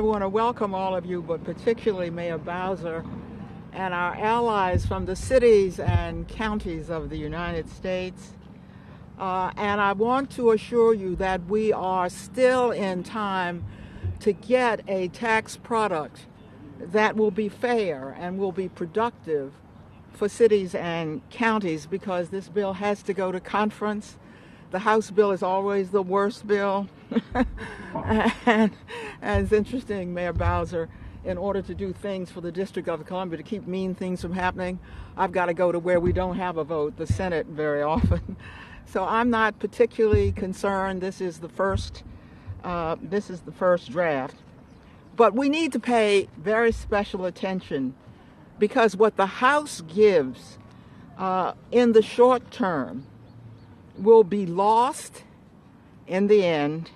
want to welcome all of you, but particularly Mayor Bowser and our allies from the cities and counties of the United States. And I want to assure you that we are still in time to get a tax product that will be fair and will be productive for cities and counties, because this bill has to go to conference. The House bill is always the worst bill. And it's interesting, Mayor Bowser, in order to do things for the District of Columbia, to keep mean things from happening, I've got to go to where we don't have a vote, the Senate, very often. So I'm not particularly concerned. This is the first draft. But we need to pay very special attention, because what the House gives in the short term will be lost in the end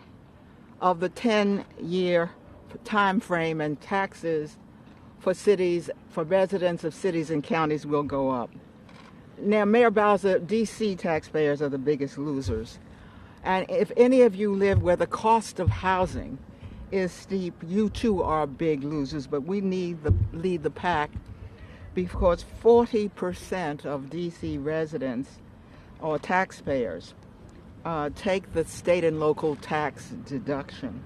of the 10-year time frame, and taxes for cities, for residents of cities and counties, will go up. Now, Mayor Bowser, D.C. taxpayers are the biggest losers. And if any of you live where the cost of housing is steep, you too are big losers. But we need to lead the pack, because 40% of D.C. residents or taxpayers take the state and local tax deduction.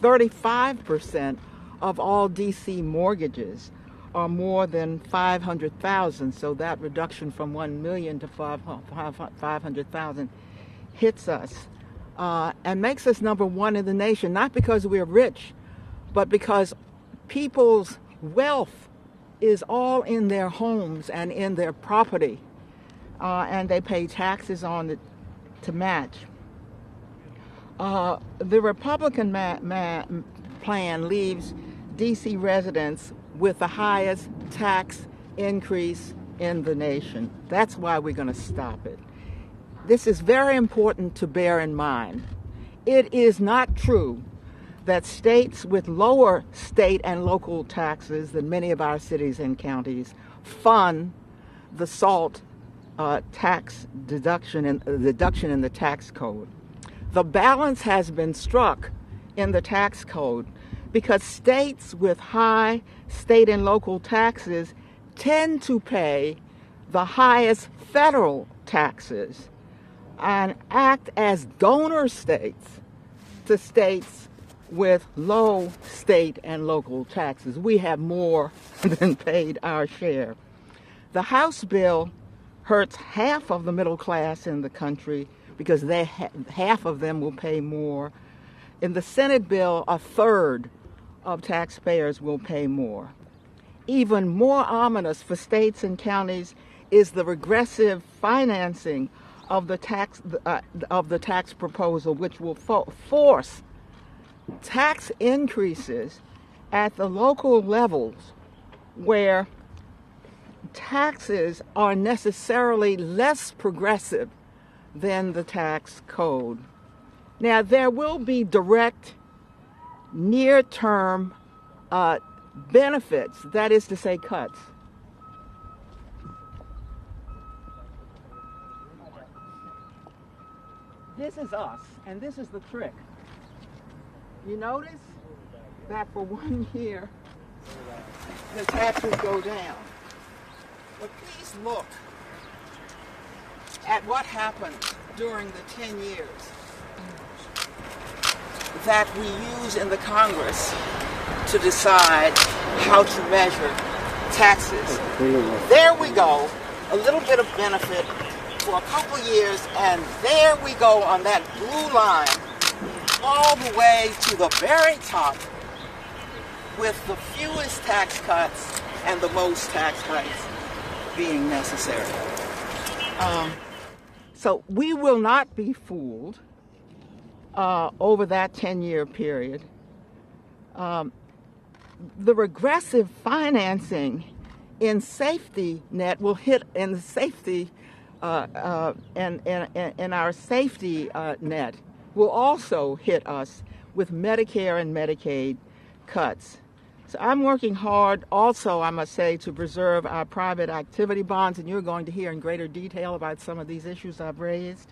35% of all D.C. mortgages are more than $500,000, so that reduction from $1 million to $500,000 hits us and makes us number one in the nation, not because we're rich, but because people's wealth is all in their homes and in their property, and they pay taxes on it to match. The Republican plan leaves D.C. residents with the highest tax increase in the nation. That's why we're going to stop it. This is very important to bear in mind. It is not true that states with lower state and local taxes than many of our cities and counties fund the SALT tax deduction and deduction in the tax code. The balance has been struck in the tax code because states with high state and local taxes tend to pay the highest federal taxes and act as donor states to states with low state and local taxes. We have more than paid our share. The House bill hurts half of the middle class in the country, because half of them will pay more. In the Senate bill, a third of taxpayers will pay more. Even more ominous for states and counties is the regressive financing of the tax proposal, which will force tax increases at the local levels where taxes are necessarily less progressive than the tax code. Now, there will be direct, near-term benefits, that is to say, cuts. This is us, and this is the trick. You notice that for 1 year, the taxes go down. But please look at what happened during the 10 years that we use in the Congress to decide how to measure taxes. There we go, a little bit of benefit for a couple years, and there we go on that blue line all the way to the very top with the fewest tax cuts and the most tax hikes being necessary. So we will not be fooled over that 10-year period. The regressive financing in safety net will hit in the safety in our safety net will also hit us with Medicare and Medicaid cuts. So I'm working hard also, I must say, to preserve our private activity bonds, and you're going to hear in greater detail about some of these issues I've raised.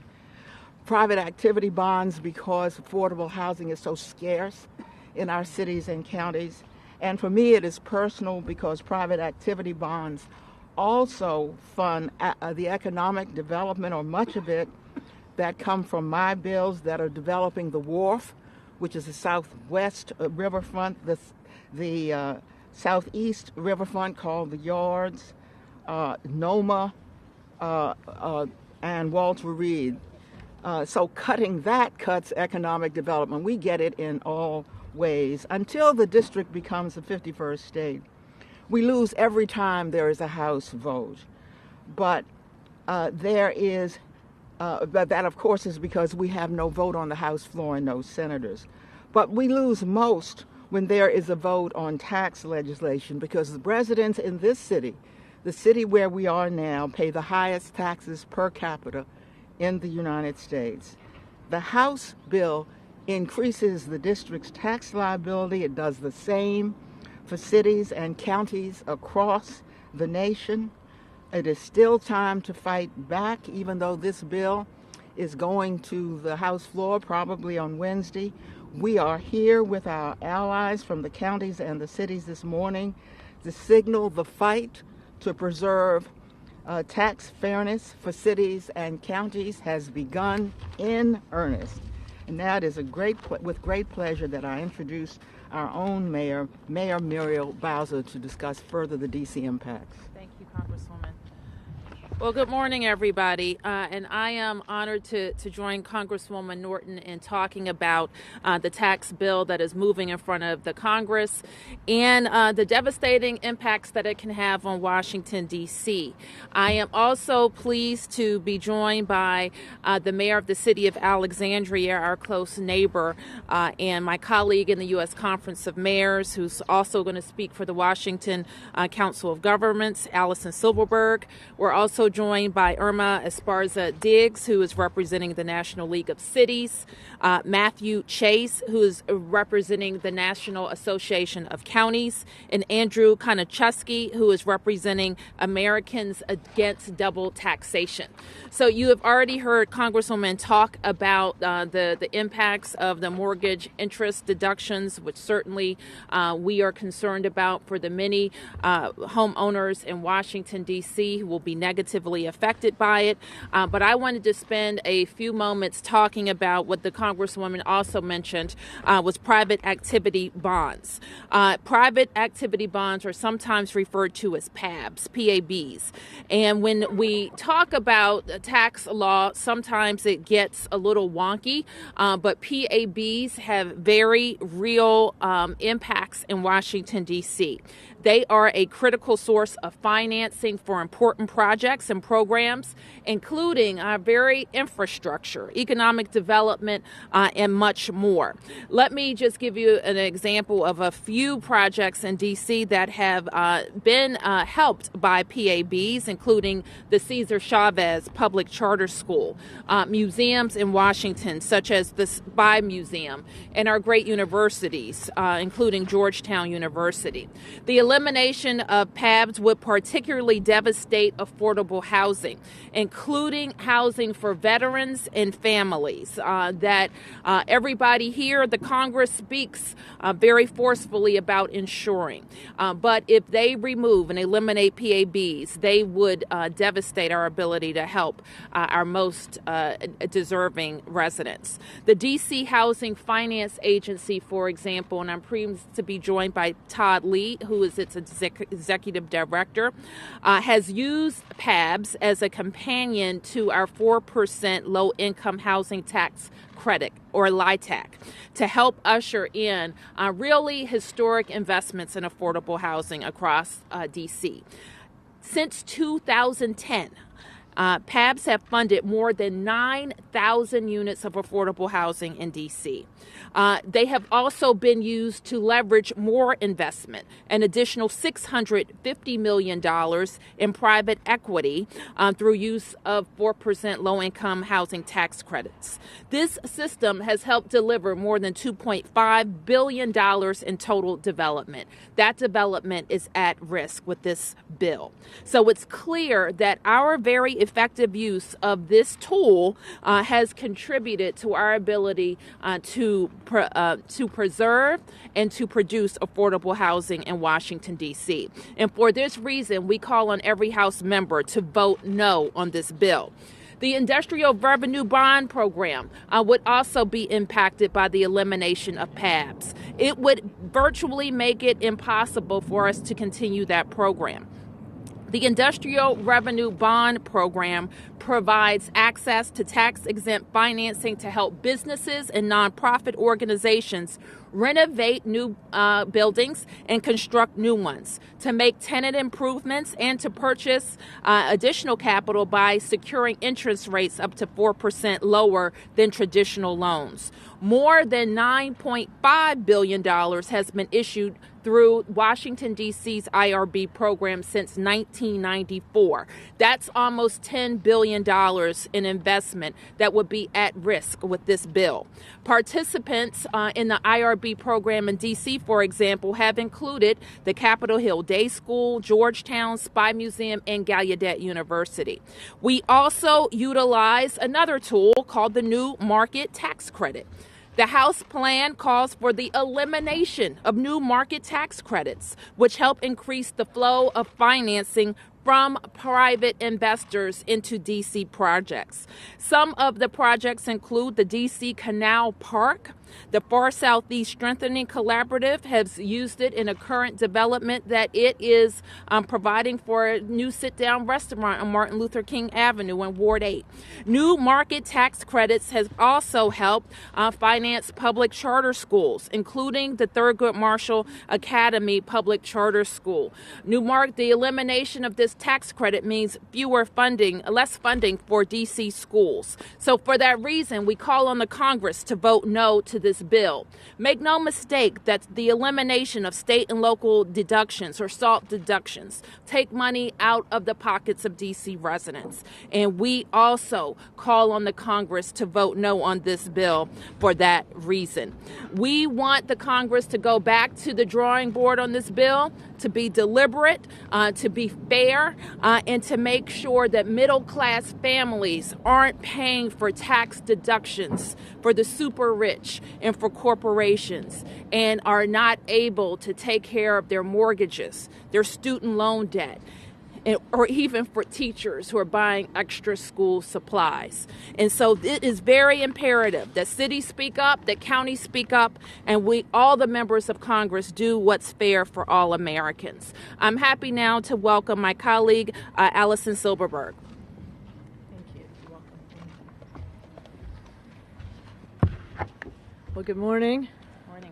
Private activity bonds, because affordable housing is so scarce in our cities and counties. And for me, it is personal because private activity bonds also fund the economic development, or much of it, that come from my bills that are developing the wharf, which is the southwest riverfront, the southeast riverfront called the Yards, Noma, and Walter Reed. So cutting that cuts economic development. We get it in all ways until the district becomes the 51st state. We lose every time there is a House vote. But that, of course, is because we have no vote on the House floor and no senators. But we lose most when there is a vote on tax legislation, because the residents in this city, the city where we are now, pay the highest taxes per capita in the United States. The House bill increases the district's tax liability. It does the same for cities and counties across the nation. It is still time to fight back, even though this bill is going to the House floor probably on Wednesday. We are here with our allies from the counties and the cities this morning to signal the fight to preserve tax fairness for cities and counties has begun in earnest. And now it is with great pleasure that I introduce our own mayor, Mayor Muriel Bowser, to discuss further the D.C. impacts. Thank you, Congresswoman. Well, good morning, everybody. And I am honored to join Congresswoman Norton in talking about the tax bill that is moving in front of the Congress and the devastating impacts that it can have on Washington, D.C. I am also pleased to be joined by the mayor of the city of Alexandria, our close neighbor, and my colleague in the U.S. Conference of Mayors, who's also going to speak for the Washington Council of Governments, Allison Silberberg. We're also joined by Irma Esparza Diggs, who is representing the National League of Cities, Matthew Chase, who is representing the National Association of Counties, and Andrew Konichewski, who is representing Americans Against Double Taxation. So you have already heard Congresswoman talk about the impacts of the mortgage interest deductions, which certainly we are concerned about for the many homeowners in Washington, D.C. who will be negatively affected by it. But I wanted to spend a few moments talking about what the Congresswoman also mentioned was private activity bonds. Private activity bonds are sometimes referred to as PABs. And when we talk about tax law, sometimes it gets a little wonky, but PABs have very real impacts in Washington, D.C. They are a critical source of financing for important projects and programs, including our very infrastructure, economic development, and much more. Let me just give you an example of a few projects in D.C. that have been helped by PABs, including the Cesar Chavez Public Charter School, museums in Washington, such as the Spy Museum, and our great universities, including Georgetown University. The elimination of PABs would particularly devastate affordable housing, including housing for veterans and families that everybody here, the Congress speaks very forcefully about ensuring. But if they remove and eliminate PABs, they would devastate our ability to help our most deserving residents. The D.C. Housing Finance Agency, for example, and I'm pleased to be joined by Todd Lee, who is its executive director, has used PABs as a companion to our 4% low-income housing tax credit, or LIHTC, to help usher in really historic investments in affordable housing across D.C. Since 2010, PABs have funded more than 9,000 units of affordable housing in D.C. They have also been used to leverage more investment, an additional $650 million in private equity through use of 4% low-income housing tax credits. This system has helped deliver more than $2.5 billion in total development. That development is at risk with this bill. So it's clear that our very effective use of this tool has contributed to our ability to preserve and to produce affordable housing in Washington, D.C. And for this reason, we call on every House member to vote no on this bill. The Industrial Revenue Bond Program would also be impacted by the elimination of PABs. It would virtually make it impossible for us to continue that program. The Industrial Revenue Bond Program provides access to tax-exempt financing to help businesses and nonprofit organizations renovate new buildings and construct new ones, to make tenant improvements, and to purchase additional capital by securing interest rates up to 4% lower than traditional loans. More than $9.5 billion has been issued through Washington, D.C.'s IRB program since 1994. That's almost $10 billion in investment that would be at risk with this bill. Participants in the IRB program in D.C., for example, have included the Capitol Hill Day School, Georgetown, Spy Museum, and Gallaudet University. We also utilize another tool called the New Market Tax Credit. The House plan calls for the elimination of new market tax credits, which help increase the flow of financing from private investors into D.C. projects. Some of the projects include the D.C. Canal Park. The Far Southeast Strengthening Collaborative has used it in a current development that it is providing for a new sit-down restaurant on Martin Luther King Avenue in Ward 8. New market tax credits has also helped finance public charter schools, including the Thurgood Marshall Academy Public Charter School. The elimination of this tax credit means less funding for D.C. schools. So for that reason, we call on the Congress to vote no to this bill. Make no mistake that the elimination of state and local deductions or SALT deductions take money out of the pockets of D.C. residents. And we also call on the Congress to vote no on this bill for that reason. We want the Congress to go back to the drawing board on this bill, to be deliberate, to be fair, and to make sure that middle-class families aren't paying for tax deductions for the super rich and for corporations, and are not able to take care of their mortgages, their student loan debt, or even for teachers who are buying extra school supplies. And so it is very imperative that cities speak up, that counties speak up, and all the members of Congress do what's fair for all Americans. I'm happy now to welcome my colleague, Allison Silberberg. Thank you. You're welcome. Well, good morning. Morning.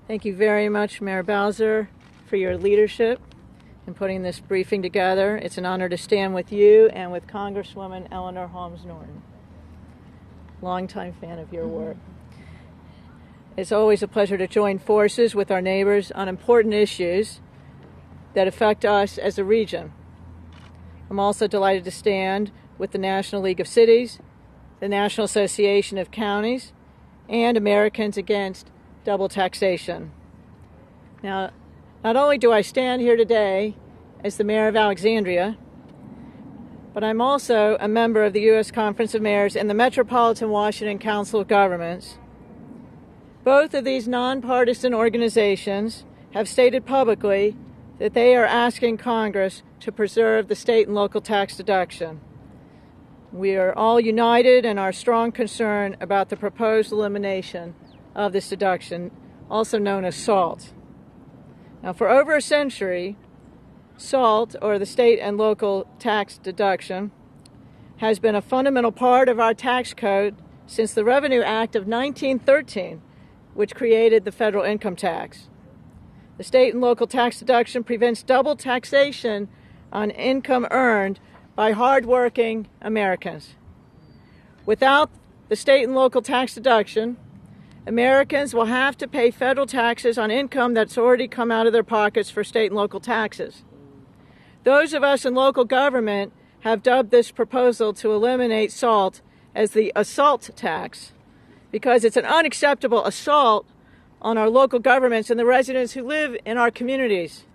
Thank you very much, Mayor Bowser, for your leadership in putting this briefing together. It's an honor to stand with you and with Congresswoman Eleanor Holmes Norton. Longtime fan of your work. It's always a pleasure to join forces with our neighbors on important issues that affect us as a region. I'm also delighted to stand with the National League of Cities, the National Association of Counties, and Americans Against Double Taxation. Now, not only do I stand here today as the mayor of Alexandria, but I'm also a member of the U.S. Conference of Mayors and the Metropolitan Washington Council of Governments. Both of these nonpartisan organizations have stated publicly that they are asking Congress to preserve the state and local tax deduction. We are all united in our strong concern about the proposed elimination of this deduction, also known as SALT. Now, for over a century, SALT, or the state and local tax deduction, has been a fundamental part of our tax code since the Revenue Act of 1913, which created the federal income tax. The state and local tax deduction prevents double taxation on income earned by hardworking Americans. Without the state and local tax deduction, Americans will have to pay federal taxes on income that's already come out of their pockets for state and local taxes. Those of us in local government have dubbed this proposal to eliminate SALT as the assault tax, because it's an unacceptable assault on our local governments and the residents who live in our communities.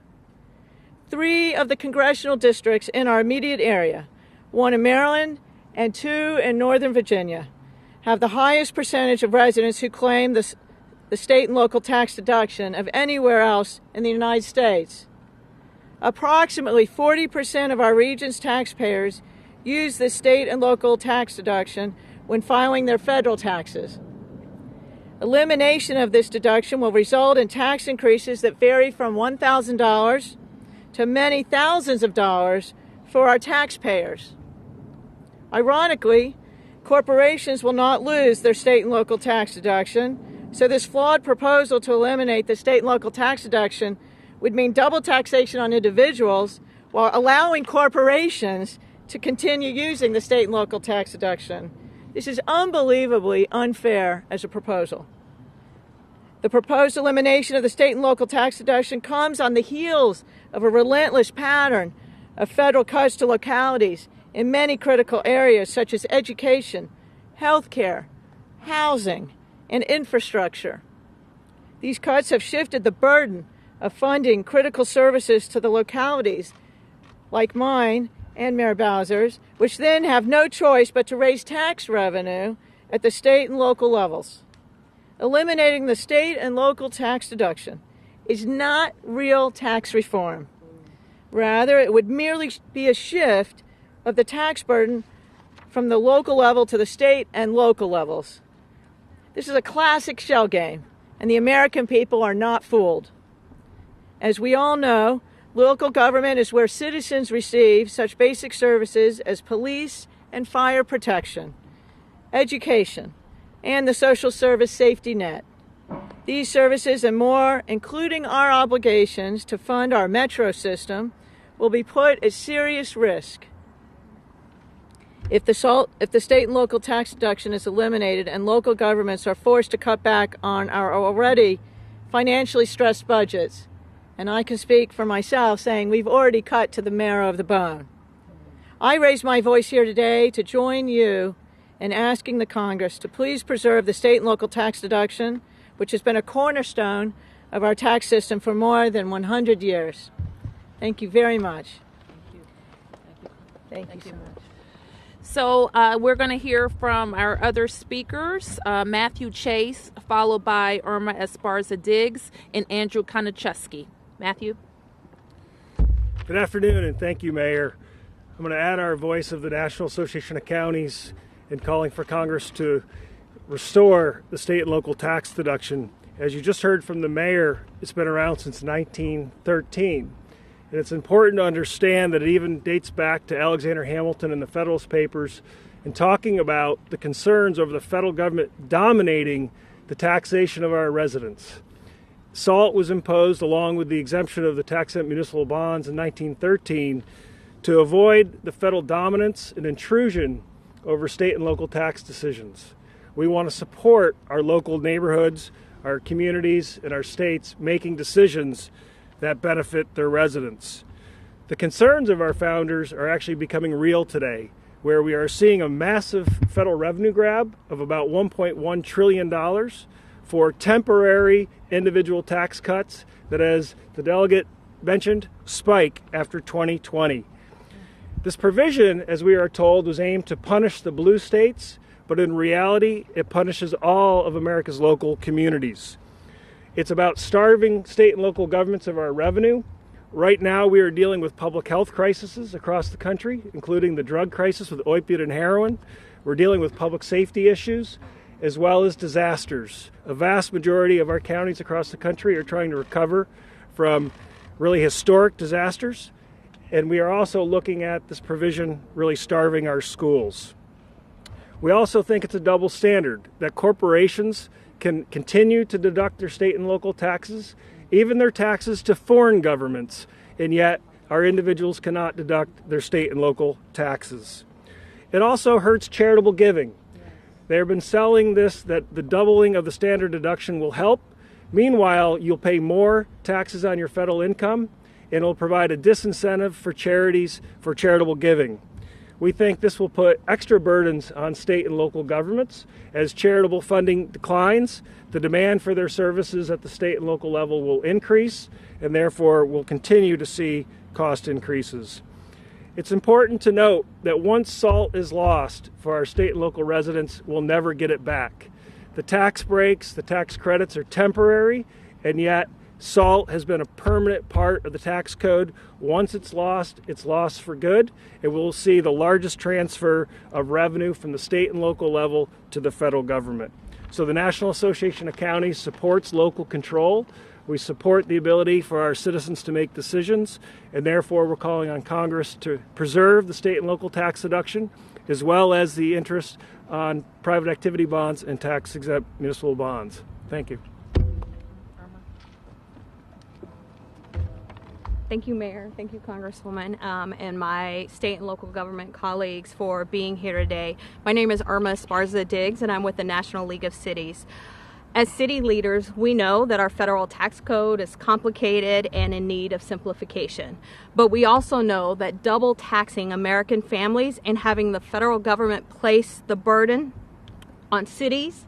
3 of the congressional districts in our immediate area, one in Maryland, and 2 in Northern Virginia, have the highest percentage of residents who claim the state and local tax deduction of anywhere else in the United States. Approximately 40% of our region's taxpayers use the state and local tax deduction when filing their federal taxes. Elimination of this deduction will result in tax increases that vary from $1,000 to many thousands of dollars for our taxpayers. Ironically, corporations will not lose their state and local tax deduction, so this flawed proposal to eliminate the state and local tax deduction would mean double taxation on individuals while allowing corporations to continue using the state and local tax deduction. This is unbelievably unfair as a proposal. The proposed elimination of the state and local tax deduction comes on the heels of a relentless pattern of federal cuts to localities in many critical areas such as education, healthcare, housing, and infrastructure. These cuts have shifted the burden of funding critical services to the localities like mine and Mayor Bowser's, which then have no choice but to raise tax revenue at the state and local levels. Eliminating the state and local tax deduction is not real tax reform. Rather, it would merely be a shift of the tax burden from the local level to the state and local levels. This is a classic shell game, and the American people are not fooled. As we all know, local government is where citizens receive such basic services as police and fire protection, education, and the social service safety net. These services and more, including our obligations to fund our metro system, will be put at serious risk if the state and local tax deduction is eliminated and local governments are forced to cut back on our already financially stressed budgets. And I can speak for myself saying we've already cut to the marrow of the bone. I raise my voice here today to join you in asking the Congress to please preserve the state and local tax deduction, which has been a cornerstone of our tax system for more than 100 years. Thank you very much. Thank you so much. So we're going to hear from our other speakers, Matthew Chase, followed by Irma Esparza Diggs and Andrew Konieczewski. Matthew. Good afternoon, and thank you, Mayor. I'm going to add our voice of the National Association of Counties in calling for Congress to restore the state and local tax deduction. As you just heard from the mayor, it's been around since 1913. And it's important to understand that it even dates back to Alexander Hamilton and the Federalist Papers in talking about the concerns over the federal government dominating the taxation of our residents. SALT was imposed along with the exemption of the tax-exempt municipal bonds in 1913 to avoid the federal dominance and intrusion over state and local tax decisions. We want to support our local neighborhoods, our communities, and our states making decisions that benefit their residents. The concerns of our founders are actually becoming real today, where we are seeing a massive federal revenue grab of about $1.1 trillion for temporary individual tax cuts that, as the delegate mentioned, spike after 2020. This provision, as we are told, was aimed to punish the blue states, but in reality, it punishes all of America's local communities. It's about starving state and local governments of our revenue. Right now, we are dealing with public health crises across the country, including the drug crisis with opiate and heroin. We're dealing with public safety issues, as well as disasters. A vast majority of our counties across the country are trying to recover from really historic disasters. And we are also looking at this provision really starving our schools. We also think it's a double standard that corporations can continue to deduct their state and local taxes, even their taxes to foreign governments, and yet our individuals cannot deduct their state and local taxes. It also hurts charitable giving. They have been selling this, that the doubling of the standard deduction will help. Meanwhile, you'll pay more taxes on your federal income, and it will provide a disincentive for charities for charitable giving. We think this will put extra burdens on state and local governments. As charitable funding declines, the demand for their services at the state and local level will increase, and therefore we'll continue to see cost increases. It's important to note that once SALT is lost for our state and local residents, we'll never get it back. The tax breaks, the tax credits are temporary, and yet SALT has been a permanent part of the tax code. Once it's lost for good, and we'll see the largest transfer of revenue from the state and local level to the federal government. So the National Association of Counties supports local control. We support the ability for our citizens to make decisions, and therefore we're calling on Congress to preserve the state and local tax deduction, as well as the interest on private activity bonds and tax-exempt municipal bonds. Thank you. Thank you, Mayor. Thank you, Congresswoman, and my state and local government colleagues for being here today. My name is Irma Esparza Diggs, and I'm with the National League of Cities. As city leaders, we know that our federal tax code is complicated and in need of simplification. But we also know that double taxing American families and having the federal government place the burden on cities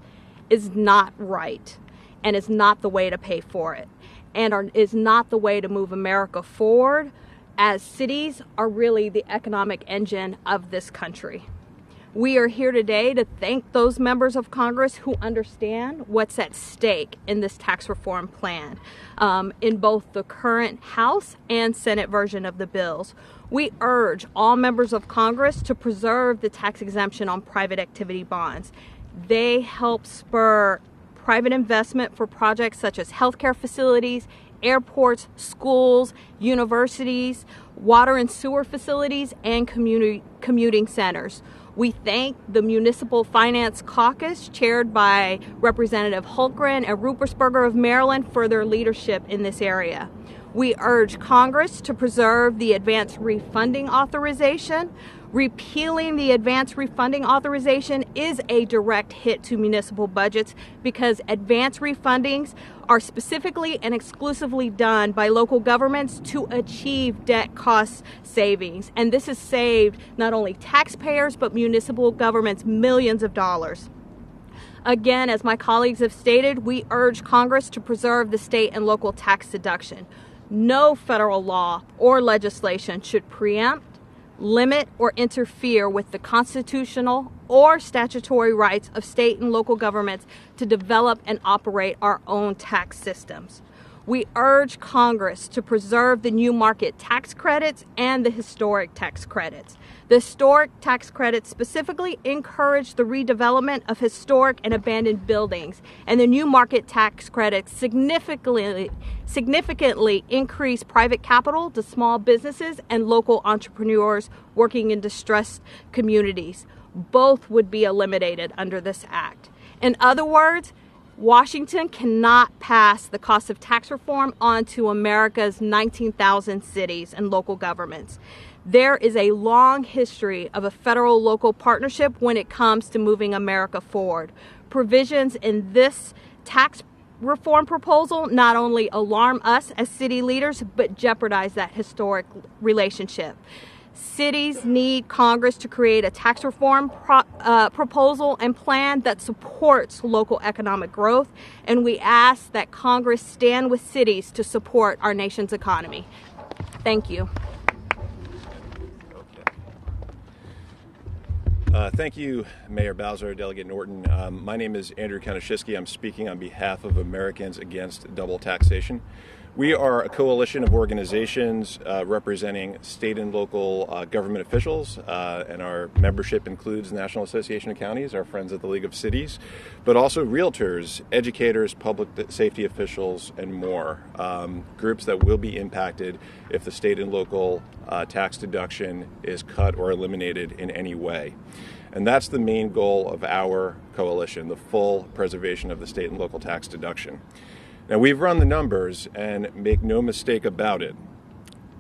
is not right and is not the way to pay for it, and is not the way to move America forward, as cities are really the economic engine of this country. We are here today to thank those members of Congress who understand what's at stake in this tax reform plan, in both the current House and Senate version of the bills. We urge all members of Congress to preserve the tax exemption on private activity bonds. They help spur private investment for projects such as healthcare facilities, airports, schools, universities, water and sewer facilities, and commuting centers. We thank the Municipal Finance Caucus, chaired by Representative Hultgren and Rupersberger of Maryland, for their leadership in this area. We urge Congress to preserve the advance refunding authorization. Repealing the advance refunding authorization is a direct hit to municipal budgets because advance refundings are specifically and exclusively done by local governments to achieve debt cost savings. And this has saved not only taxpayers, but municipal governments millions of dollars. Again, as my colleagues have stated, we urge Congress to preserve the state and local tax deduction. No federal law or legislation should preempt, limit, or interfere with the constitutional or statutory rights of state and local governments to develop and operate our own tax systems. We urge Congress to preserve the new market tax credits and the historic tax credits. The historic tax credits specifically encourage the redevelopment of historic and abandoned buildings, and the new market tax credits significantly increase private capital to small businesses and local entrepreneurs working in distressed communities. Both would be eliminated under this act. In other words, Washington cannot pass the cost of tax reform on to America's 19,000 cities and local governments. There is a long history of a federal-local partnership when it comes to moving America forward. Provisions in this tax reform proposal not only alarm us as city leaders, but jeopardize that historic relationship. Cities need Congress to create a tax reform proposal and plan that supports local economic growth, and we ask that Congress stand with cities to support our nation's economy. Thank you. Thank you, Mayor Bowser, Delegate Norton. My name is Andrew Kanishevsky. I'm speaking on behalf of Americans Against Double Taxation. We are a coalition of organizations representing state and local government officials, and our membership includes the National Association of Counties, our friends at the League of Cities, but also realtors, educators, public safety officials, and more. Groups that will be impacted if the state and local tax deduction is cut or eliminated in any way. And that's the main goal of our coalition, the full preservation of the state and local tax deduction. Now, we've run the numbers, and make no mistake about it,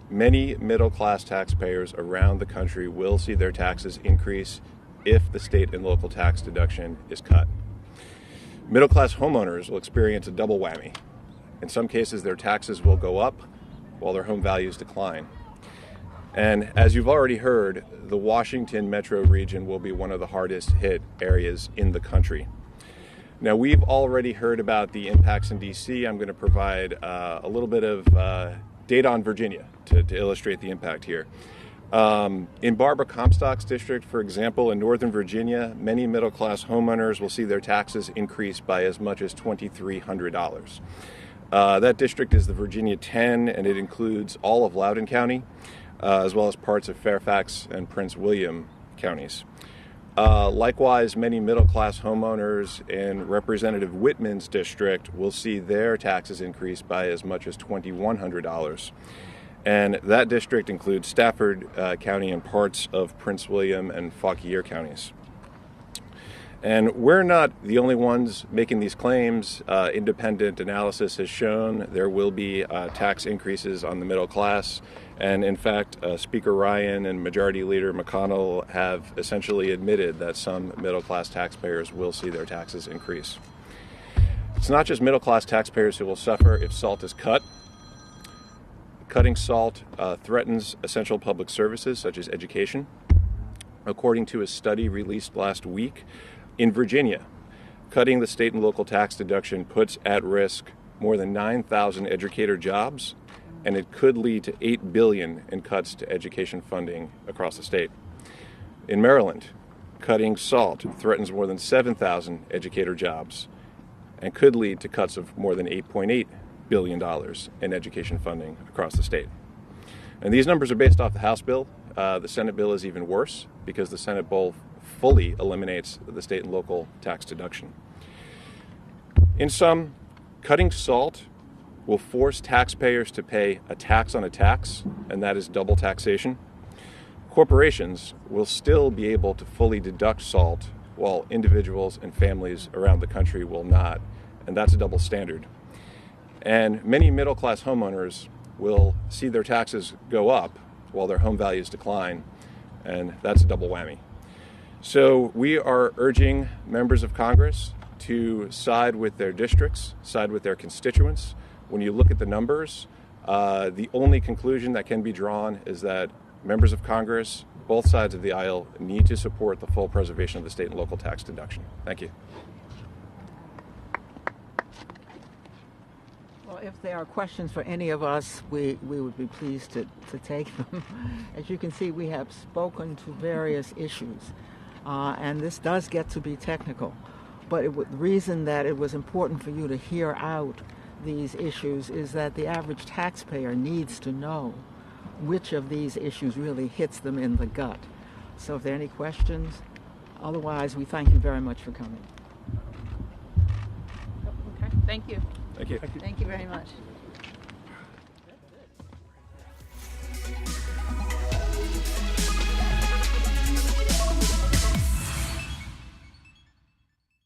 many middle-class taxpayers around the country will see their taxes increase if the state and local tax deduction is cut. Middle-class homeowners will experience a double whammy. In some cases, their taxes will go up while their home values decline. And as you've already heard, the Washington metro region will be one of the hardest hit areas in the country. Now, we've already heard about the impacts in D.C. I'm going to provide a little bit of data on Virginia to illustrate the impact here. In Barbara Comstock's district, for example, in Northern Virginia, many middle-class homeowners will see their taxes increase by as much as $2,300. That district is the Virginia 10, and it includes all of Loudoun County, as well as parts of Fairfax and Prince William counties. Likewise, many middle-class homeowners in Representative Whitman's district will see their taxes increase by as much as $2,100. And that district includes Stafford County and parts of Prince William and Fauquier counties. And we're not the only ones making these claims. Independent analysis has shown there will be tax increases on the middle class. And in fact, Speaker Ryan and Majority Leader McConnell have essentially admitted that some middle class taxpayers will see their taxes increase. It's not just middle class taxpayers who will suffer if salt is cut. Cutting salt threatens essential public services such as education. According to a study released last week, in Virginia, cutting the state and local tax deduction puts at risk more than 9,000 educator jobs, and it could lead to $8 billion in cuts to education funding across the state. In Maryland, cutting salt threatens more than 7,000 educator jobs and could lead to cuts of more than $8.8 billion in education funding across the state. And these numbers are based off the House bill. The Senate bill is even worse because the Senate bill fully eliminates the state and local tax deduction. In sum, cutting salt will force taxpayers to pay a tax on a tax, and that is double taxation. Corporations will still be able to fully deduct salt, while individuals and families around the country will not, and that's a double standard. And many middle-class homeowners will see their taxes go up while their home values decline, and that's a double whammy. So we are urging members of Congress to side with their districts, side with their constituents. When you look at the numbers, the only conclusion that can be drawn is that members of Congress, both sides of the aisle, need to support the full preservation of the state and local tax deduction. Thank you. If there are questions for any of us, we would be pleased to take them. As you can see, we have spoken to various issues, and this does get to be technical. But the reason that it was important for you to hear out these issues is that the average taxpayer needs to know which of these issues really hits them in the gut. So if there are any questions, otherwise we thank you very much for coming. Okay, thank you. Thank you. Thank you very much.